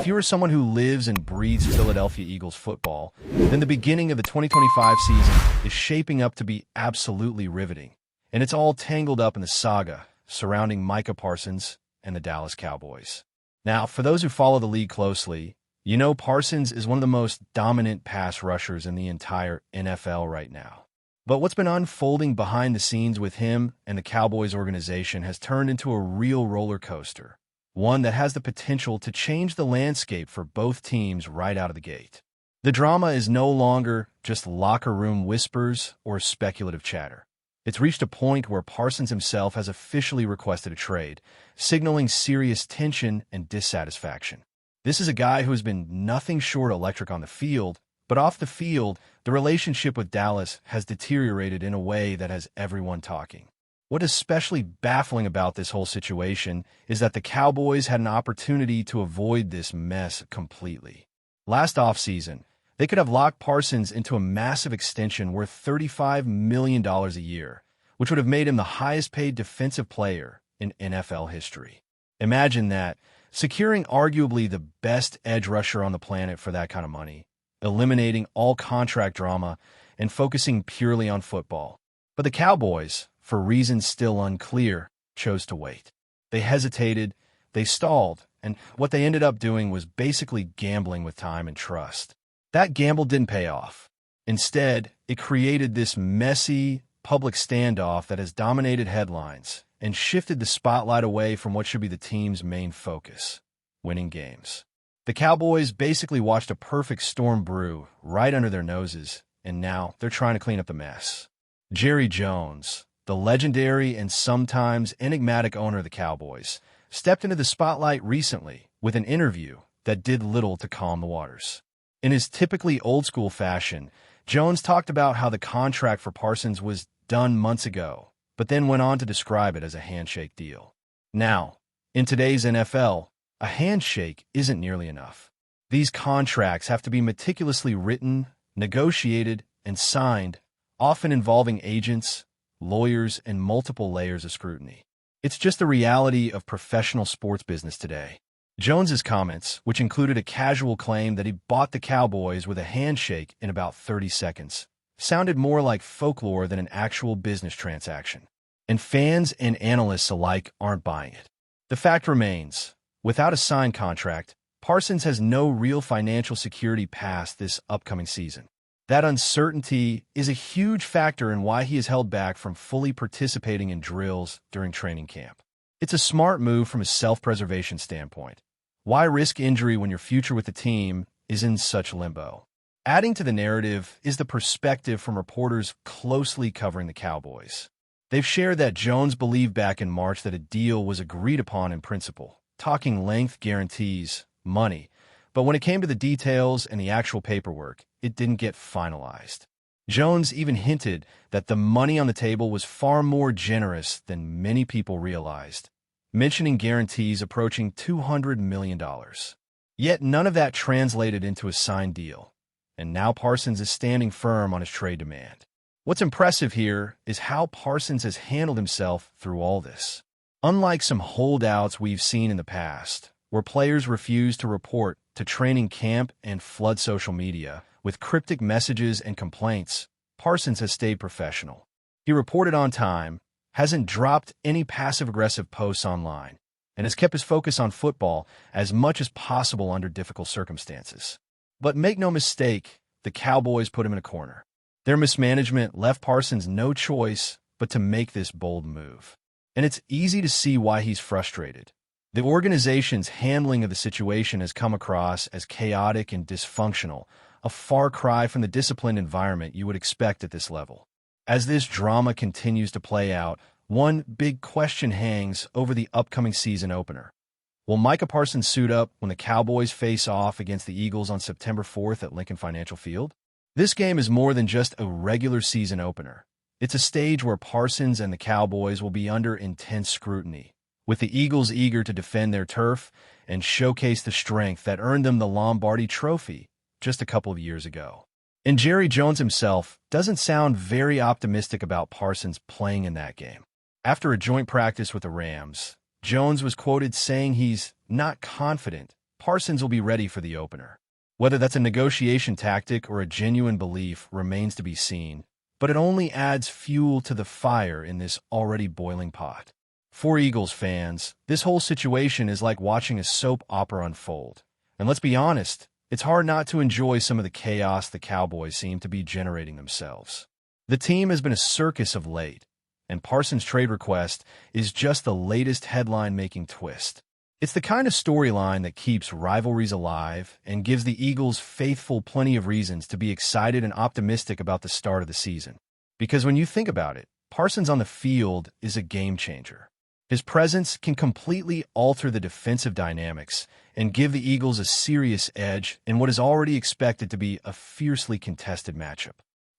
If you are someone who lives and breathes Philadelphia Eagles football, then the beginning of the 2025 season is shaping up to be absolutely riveting. And it's all tangled up in the saga surrounding Micah Parsons and the Dallas Cowboys. Now, for those who follow the league closely, you know Parsons is one of the most dominant pass rushers in the entire NFL right now. But what's been unfolding behind the scenes with him and the Cowboys organization has turned into a real roller coaster, one that has the potential to change the landscape for both teams right out of the gate. The drama is no longer just locker room whispers or speculative chatter. It's reached a point where Parsons himself has officially requested a trade, signaling serious tension and dissatisfaction. This is a guy who has been nothing short electric on the field, but off the field, the relationship with Dallas has deteriorated in a way that has everyone talking. What is especially baffling about this whole situation is that the Cowboys had an opportunity to avoid this mess completely. Last offseason, they could have locked Parsons into a massive extension worth $35 million a year, which would have made him the highest-paid defensive player in NFL history. Imagine that, securing arguably the best edge rusher on the planet for that kind of money, eliminating all contract drama, and focusing purely on football. But the Cowboys, for reasons still unclear, chose to wait. They hesitated, they stalled, and what they ended up doing was basically gambling with time and trust. That gamble didn't pay off. Instead, it created this messy, public standoff that has dominated headlines and shifted the spotlight away from what should be the team's main focus: winning games. The Cowboys basically watched a perfect storm brew right under their noses, and now they're trying to clean up the mess. Jerry Jones, the legendary and sometimes enigmatic owner of the Cowboys, stepped into the spotlight recently with an interview that did little to calm the waters. In his typically old-school fashion, Jones talked about how the contract for Parsons was done months ago, but then went on to describe it as a handshake deal. Now, in today's NFL, a handshake isn't nearly enough. These contracts have to be meticulously written, negotiated, and signed, often involving agents, lawyers, and multiple layers of scrutiny. It's just the reality of professional sports business today. Jones's comments, which included a casual claim that he bought the Cowboys with a handshake in about 30 seconds, sounded more like folklore than an actual business transaction. And fans and analysts alike aren't buying it. The fact remains, without a signed contract, Parsons has no real financial security past this upcoming season. That uncertainty is a huge factor in why he is held back from fully participating in drills during training camp. It's a smart move from a self-preservation standpoint. Why risk injury when your future with the team is in such limbo? Adding to the narrative is the perspective from reporters closely covering the Cowboys. They've shared that Jones believed back in March that a deal was agreed upon in principle, talking length, guarantees, money, but when it came to the details and the actual paperwork, it didn't get finalized. Jones even hinted that the money on the table was far more generous than many people realized, mentioning guarantees approaching $200 million. Yet none of that translated into a signed deal, and now Parsons is standing firm on his trade demand. What's impressive here is how Parsons has handled himself through all this. Unlike some holdouts we've seen in the past, where players refuse to report to training camp and flood social media with cryptic messages and complaints, Parsons has stayed professional. He reported on time, hasn't dropped any passive-aggressive posts online, and has kept his focus on football as much as possible under difficult circumstances. But make no mistake, the Cowboys put him in a corner. Their mismanagement left Parsons no choice but to make this bold move. And it's easy to see why he's frustrated. The organization's handling of the situation has come across as chaotic and dysfunctional, a far cry from the disciplined environment you would expect at this level. As this drama continues to play out, one big question hangs over the upcoming season opener. Will Micah Parsons suit up when the Cowboys face off against the Eagles on September 4th at Lincoln Financial Field? This game is more than just a regular season opener. It's a stage where Parsons and the Cowboys will be under intense scrutiny, with the Eagles eager to defend their turf and showcase the strength that earned them the Lombardi Trophy just a couple of years ago. And Jerry Jones himself doesn't sound very optimistic about Parsons playing in that game. After a joint practice with the Rams, Jones was quoted saying he's not confident Parsons will be ready for the opener. Whether that's a negotiation tactic or a genuine belief remains to be seen, but it only adds fuel to the fire in this already boiling pot. For Eagles fans, this whole situation is like watching a soap opera unfold. And let's be honest, it's hard not to enjoy some of the chaos the Cowboys seem to be generating themselves. The team has been a circus of late, and Parsons' trade request is just the latest headline-making twist. It's the kind of storyline that keeps rivalries alive and gives the Eagles faithful plenty of reasons to be excited and optimistic about the start of the season. Because when you think about it, Parsons on the field is a game-changer. His presence can completely alter the defensive dynamics and give the Eagles a serious edge in what is already expected to be a fiercely contested matchup.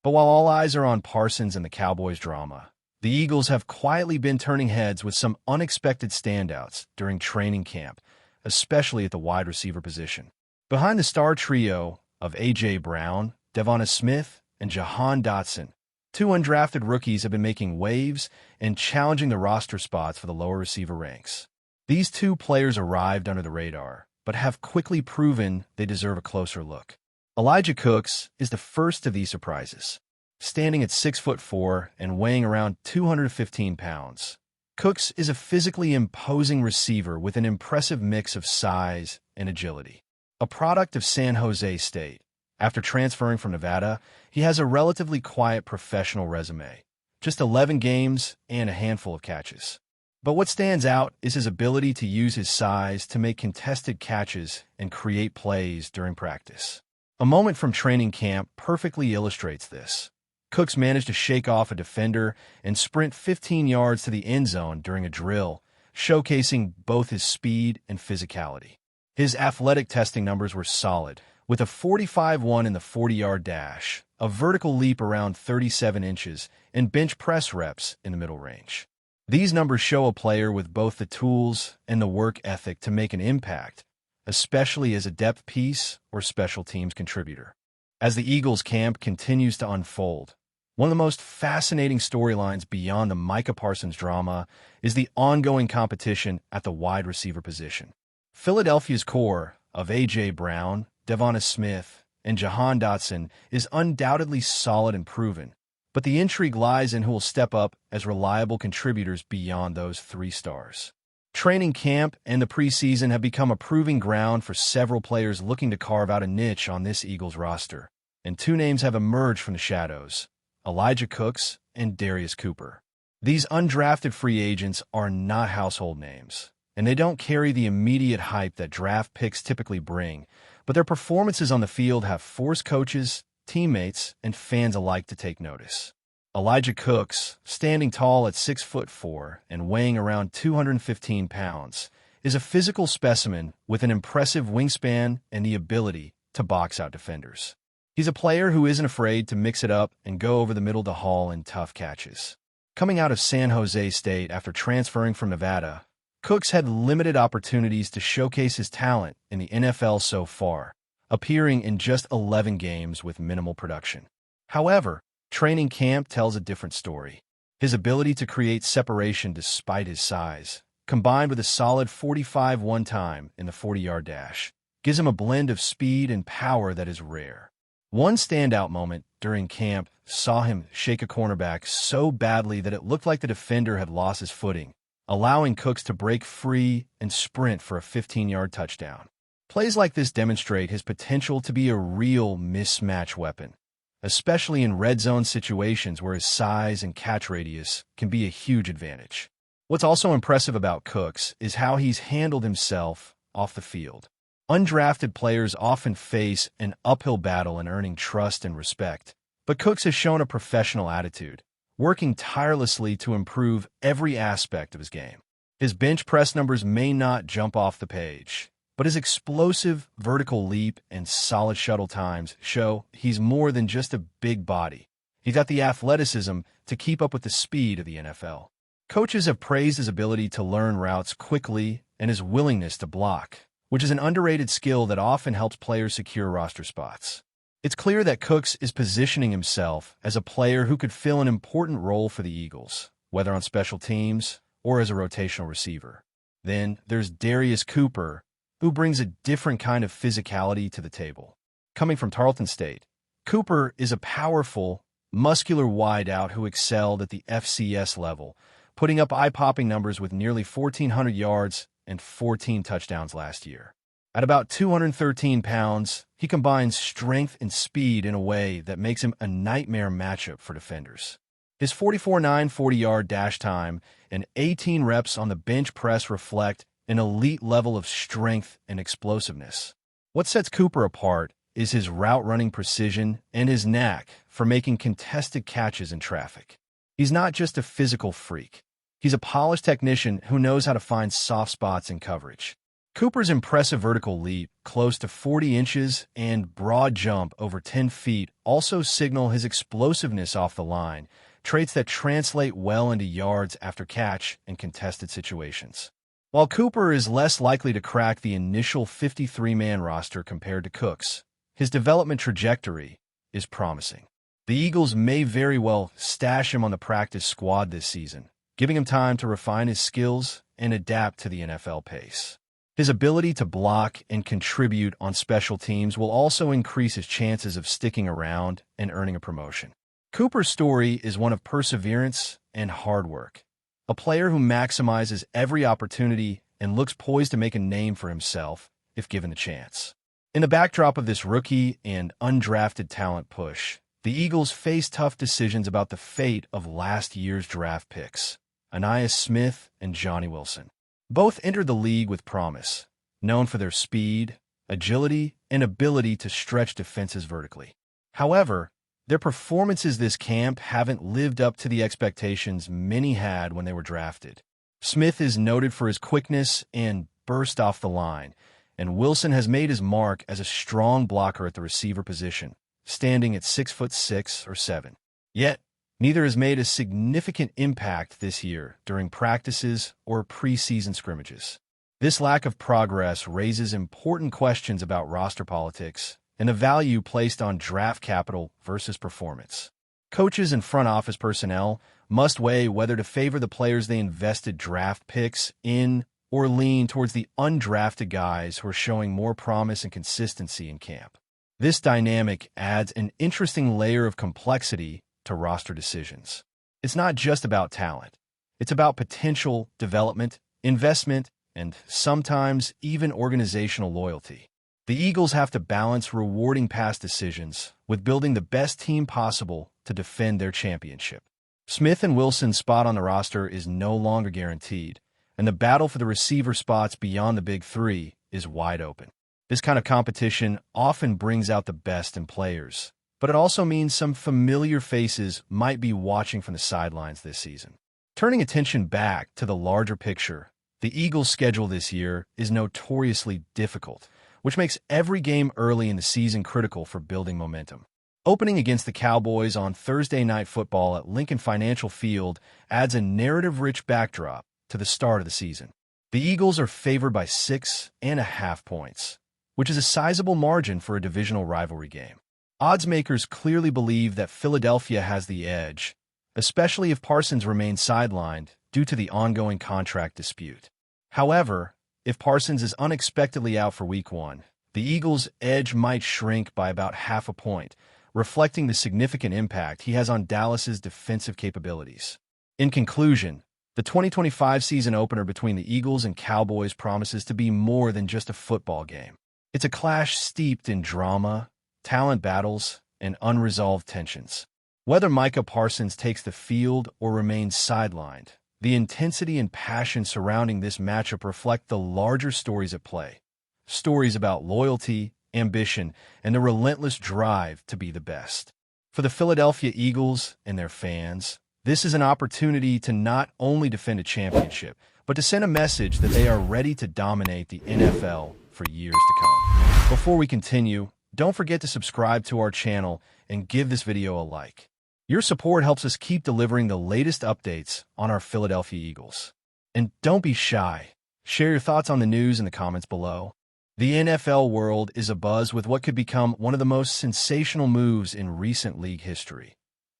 But while all eyes are on Parsons and the Cowboys' drama, the Eagles have quietly been turning heads with some unexpected standouts during training camp, especially at the wide receiver position. Behind the star trio of A.J. Brown, Devonta Smith, and Jahan Dotson, two undrafted rookies have been making waves and challenging the roster spots for the lower receiver ranks. These two players arrived under the radar, but have quickly proven they deserve a closer look. Elijah Cooks is the first of these surprises. Standing at 6'4" and weighing around 215 pounds, Cooks is a physically imposing receiver with an impressive mix of size and agility. A product of San Jose State, after transferring from Nevada, he has a relatively quiet professional resume, just 11 games and a handful of catches. But what stands out is his ability to use his size to make contested catches and create plays during practice. A moment from training camp perfectly illustrates this. Cooks managed to shake off a defender and sprint 15 yards to the end zone during a drill, showcasing both his speed and physicality. His athletic testing numbers were solid, with a 45-1 in the 40-yard dash, a vertical leap around 37 inches, and bench press reps in the middle range. These numbers show a player with both the tools and the work ethic to make an impact, especially as a depth piece or special teams contributor. As the Eagles camp continues to unfold, one of the most fascinating storylines beyond the Micah Parsons drama is the ongoing competition at the wide receiver position. Philadelphia's core of A.J. Brown, Devonta Smith, and Jahan Dotson is undoubtedly solid and proven, but the intrigue lies in who will step up as reliable contributors beyond those three stars. Training camp and the preseason have become a proving ground for several players looking to carve out a niche on this Eagles roster, and two names have emerged from the shadows: Elijah Cooks and Darius Cooper. These undrafted free agents are not household names, and they don't carry the immediate hype that draft picks typically bring, but their performances on the field have forced coaches, teammates, and fans alike to take notice. Elijah Cooks, standing tall at 6'4" and weighing around 215 pounds, is a physical specimen with an impressive wingspan and the ability to box out defenders. He's a player who isn't afraid to mix it up and go over the middle to haul in tough catches. Coming out of San Jose State after transferring from Nevada, Cooks had limited opportunities to showcase his talent in the NFL so far, appearing in just 11 games with minimal production. However, training camp tells a different story. His ability to create separation despite his size, combined with a solid 45-1 time in the 40-yard dash, gives him a blend of speed and power that is rare. One standout moment during camp saw him shake a cornerback so badly that it looked like the defender had lost his footing, allowing Cooks to break free and sprint for a 15-yard touchdown. Plays like this demonstrate his potential to be a real mismatch weapon, especially in red zone situations where his size and catch radius can be a huge advantage. What's also impressive about Cooks is how he's handled himself off the field. Undrafted players often face an uphill battle in earning trust and respect, but Cooks has shown a professional attitude, working tirelessly to improve every aspect of his game. His bench press numbers may not jump off the page, but his explosive vertical leap and solid shuttle times show he's more than just a big body. He's got the athleticism to keep up with the speed of the NFL. Coaches have praised his ability to learn routes quickly and his willingness to block, which is an underrated skill that often helps players secure roster spots. It's clear that Cooks is positioning himself as a player who could fill an important role for the Eagles, whether on special teams or as a rotational receiver. Then there's Darius Cooper, who brings a different kind of physicality to the table. Coming from Tarleton State, Cooper is a powerful, muscular wideout who excelled at the FCS level, putting up eye-popping numbers with nearly 1,400 yards and 14 touchdowns last year. At about 213 pounds, he combines strength and speed in a way that makes him a nightmare matchup for defenders. His 44.9 40-yard dash time and 18 reps on the bench press reflect an elite level of strength and explosiveness. What sets Cooper apart is his route-running precision and his knack for making contested catches in traffic. He's not just a physical freak. He's a polished technician who knows how to find soft spots in coverage. Cooper's impressive vertical leap, close to 40 inches, and broad jump over 10 feet also signal his explosiveness off the line, traits that translate well into yards after catch in contested situations. While Cooper is less likely to crack the initial 53-man roster compared to Cooks, his development trajectory is promising. The Eagles may very well stash him on the practice squad this season, giving him time to refine his skills and adapt to the NFL pace. His ability to block and contribute on special teams will also increase his chances of sticking around and earning a promotion. Cooper's story is one of perseverance and hard work, a player who maximizes every opportunity and looks poised to make a name for himself if given the chance. In the backdrop of this rookie and undrafted talent push, the Eagles face tough decisions about the fate of last year's draft picks, Ainias Smith and Johnny Wilson. Both entered the league with promise, known for their speed, agility, and ability to stretch defenses vertically. However, their performances this camp haven't lived up to the expectations many had when they were drafted. Smith is noted for his quickness and burst off the line, and Wilson has made his mark as a strong blocker at the receiver position, standing at 6'6" or 7. Yet, neither has made a significant impact this year during practices or preseason scrimmages. This lack of progress raises important questions about roster politics and the value placed on draft capital versus performance. Coaches and front office personnel must weigh whether to favor the players they invested draft picks in or lean towards the undrafted guys who are showing more promise and consistency in camp. This dynamic adds an interesting layer of complexity to roster decisions. It's not just about talent. It's about potential, development, investment, and sometimes even organizational loyalty. The Eagles have to balance rewarding past decisions with building the best team possible to defend their championship. Smith and Wilson's spot on the roster is no longer guaranteed, and the battle for the receiver spots beyond the big three is wide open. This kind of competition often brings out the best in players, but it also means some familiar faces might be watching from the sidelines this season. Turning attention back to the larger picture, the Eagles' schedule this year is notoriously difficult, which makes every game early in the season critical for building momentum. Opening against the Cowboys on Thursday Night Football at Lincoln Financial Field adds a narrative-rich backdrop to the start of the season. The Eagles are favored by 6.5 points, which is a sizable margin for a divisional rivalry game. Odds makers clearly believe that Philadelphia has the edge, especially if Parsons remains sidelined due to the ongoing contract dispute. However, if Parsons is unexpectedly out for Week 1, the Eagles' edge might shrink by about half a point, reflecting the significant impact he has on Dallas's defensive capabilities. In conclusion, the 2025 season opener between the Eagles and Cowboys promises to be more than just a football game. It's a clash steeped in drama, talent battles, and unresolved tensions. Whether Micah Parsons takes the field or remains sidelined, the intensity and passion surrounding this matchup reflect the larger stories at play. Stories about loyalty, ambition, and the relentless drive to be the best. For the Philadelphia Eagles and their fans, this is an opportunity to not only defend a championship, but to send a message that they are ready to dominate the NFL for years to come. Before we continue, don't forget to subscribe to our channel and give this video a like. Your support helps us keep delivering the latest updates on our Philadelphia Eagles. And don't be shy. Share your thoughts on the news in the comments below. The NFL world is abuzz with what could become one of the most sensational moves in recent league history.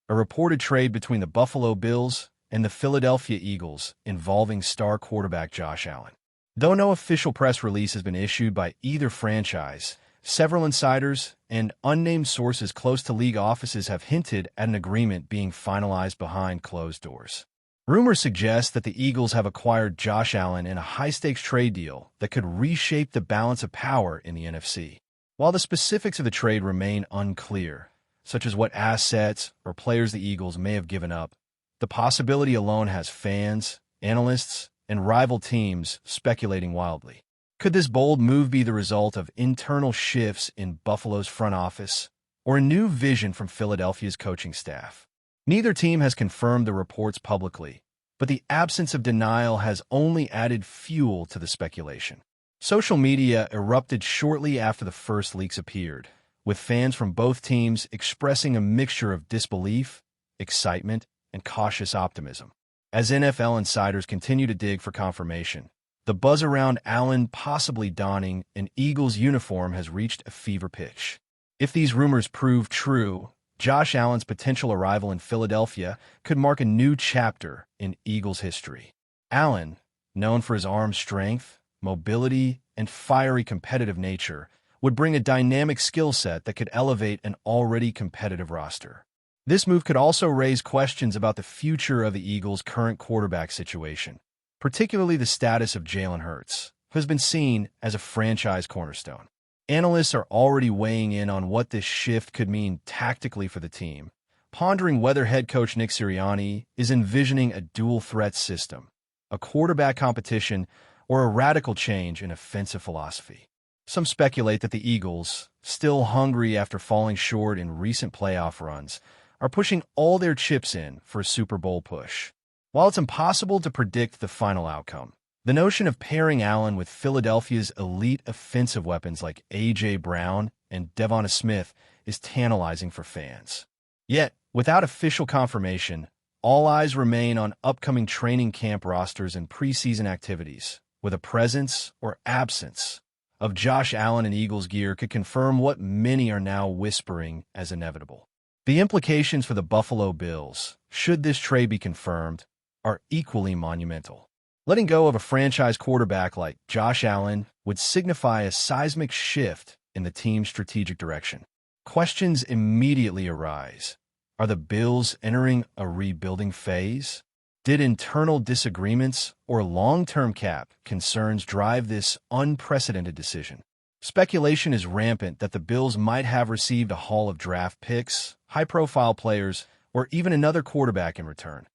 A reported trade between the Buffalo Bills and the Philadelphia Eagles involving star quarterback Josh Allen. Though no official press release has been issued by either franchise, several insiders and unnamed sources close to league offices have hinted at an agreement being finalized behind closed doors. Rumors suggest that the Eagles have acquired Josh Allen in a high-stakes trade deal that could reshape the balance of power in the NFC. While the specifics of the trade remain unclear, such as what assets or players the Eagles may have given up, the possibility alone has fans, analysts, and rival teams speculating wildly. Could this bold move be the result of internal shifts in Buffalo's front office or a new vision from Philadelphia's coaching staff? Neither team has confirmed the reports publicly, but the absence of denial has only added fuel to the speculation. Social media erupted shortly after the first leaks appeared, with fans from both teams expressing a mixture of disbelief, excitement, and cautious optimism. As NFL insiders continue to dig for confirmation, the buzz around Allen possibly donning an Eagles uniform has reached a fever pitch. If these rumors prove true, Josh Allen's potential arrival in Philadelphia could mark a new chapter in Eagles history. Allen, known for his arm strength, mobility, and fiery competitive nature, would bring a dynamic skill set that could elevate an already competitive roster. This move could also raise questions about the future of the Eagles' current quarterback situation, particularly the status of Jalen Hurts, who has been seen as a franchise cornerstone. Analysts are already weighing in on what this shift could mean tactically for the team, pondering whether head coach Nick Sirianni is envisioning a dual-threat system, a quarterback competition, or a radical change in offensive philosophy. Some speculate that the Eagles, still hungry after falling short in recent playoff runs, are pushing all their chips in for a Super Bowl push. While it's impossible to predict the final outcome, the notion of pairing Allen with Philadelphia's elite offensive weapons like A.J. Brown and Devonta Smith is tantalizing for fans. Yet, without official confirmation, all eyes remain on upcoming training camp rosters and preseason activities, with a presence or absence of Josh Allen in Eagles gear could confirm what many are now whispering as inevitable. The implications for the Buffalo Bills, should this trade be confirmed, are equally monumental. Letting go of a franchise quarterback like Josh Allen would signify a seismic shift in the team's strategic direction. Questions immediately arise. Are the Bills entering a rebuilding phase? Did internal disagreements or long-term cap concerns drive this unprecedented decision? Speculation is rampant that the Bills might have received a haul of draft picks, high-profile players, or even another quarterback in return,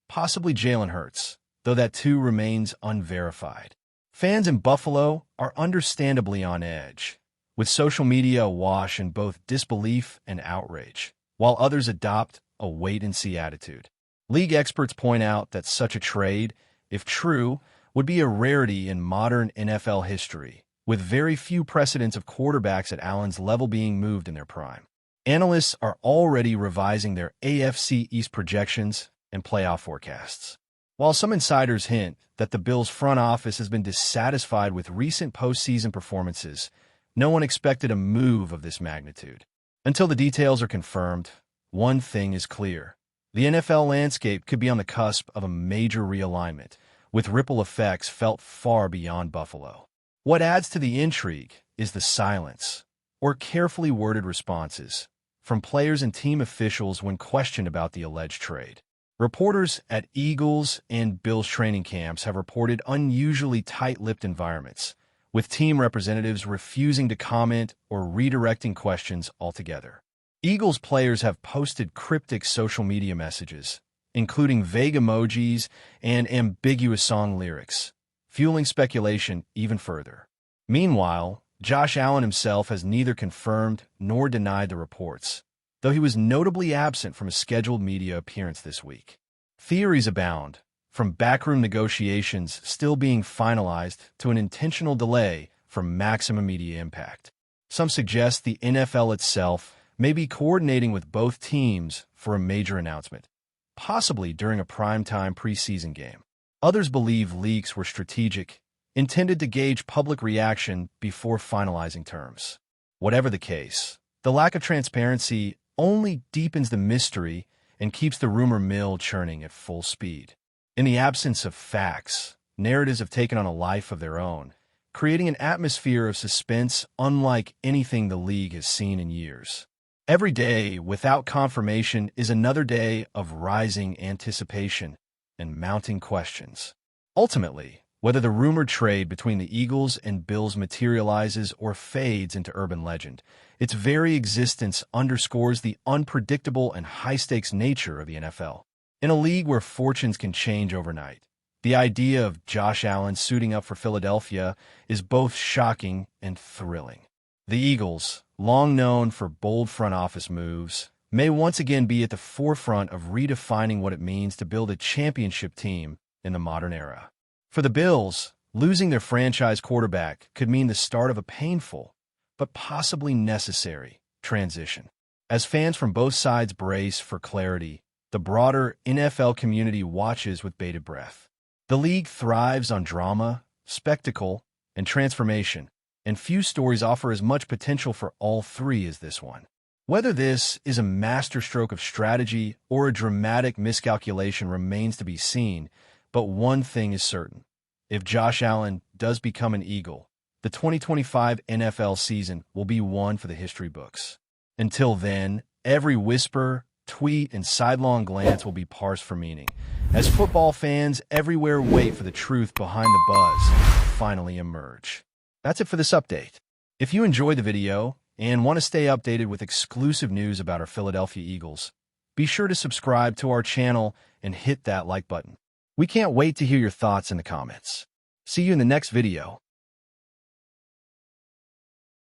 possibly Jalen Hurts, though that too remains unverified. Fans in Buffalo are understandably on edge, with social media awash in both disbelief and outrage, while others adopt a wait-and-see attitude. League experts point out that such a trade, if true, would be a rarity in modern NFL history, with very few precedents of quarterbacks at Allen's level being moved in their prime. Analysts are already revising their AFC East projections and playoff forecasts. While some insiders hint that the Bills' front office has been dissatisfied with recent postseason performances, no one expected a move of this magnitude. Until the details are confirmed, one thing is clear. The NFL landscape could be on the cusp of a major realignment, with ripple effects felt far beyond Buffalo. What adds to the intrigue is the silence, or carefully worded responses, from players and team officials when questioned about the alleged trade. Reporters at Eagles and Bills training camps have reported unusually tight-lipped environments, with team representatives refusing to comment or redirecting questions altogether. Eagles players have posted cryptic social media messages, including vague emojis and ambiguous song lyrics, fueling speculation even further. Meanwhile, Josh Allen himself has neither confirmed nor denied the reports, though he was notably absent from a scheduled media appearance this week. Theories abound, from backroom negotiations still being finalized to an intentional delay for maximum media impact. Some suggest the NFL itself may be coordinating with both teams for a major announcement, possibly during a primetime preseason game. Others believe leaks were strategic, intended to gauge public reaction before finalizing terms. Whatever the case, the lack of transparency only deepens the mystery and keeps the rumor mill churning at full speed. In the absence of facts, narratives have taken on a life of their own, creating an atmosphere of suspense unlike anything the league has seen in years. Every day without confirmation is another day of rising anticipation and mounting questions. Ultimately, whether the rumored trade between the Eagles and Bills materializes or fades into urban legend, its very existence underscores the unpredictable and high-stakes nature of the NFL. In a league where fortunes can change overnight, the idea of Josh Allen suiting up for Philadelphia is both shocking and thrilling. The Eagles, long known for bold front office moves, may once again be at the forefront of redefining what it means to build a championship team in the modern era. For the Bills, losing their franchise quarterback could mean the start of a painful, but possibly necessary, transition. As fans from both sides brace for clarity, the broader NFL community watches with bated breath. The league thrives on drama, spectacle, and transformation, and few stories offer as much potential for all three as this one. Whether this is a masterstroke of strategy or a dramatic miscalculation remains to be seen, but one thing is certain. If Josh Allen does become an Eagle, the 2025 NFL season will be one for the history books. Until then, every whisper, tweet, and sidelong glance will be parsed for meaning, as football fans everywhere wait for the truth behind the buzz to finally emerge. That's it for this update. If you enjoyed the video and want to stay updated with exclusive news about our Philadelphia Eagles, be sure to subscribe to our channel and hit that like button. We can't wait to hear your thoughts in the comments. See you in the next video.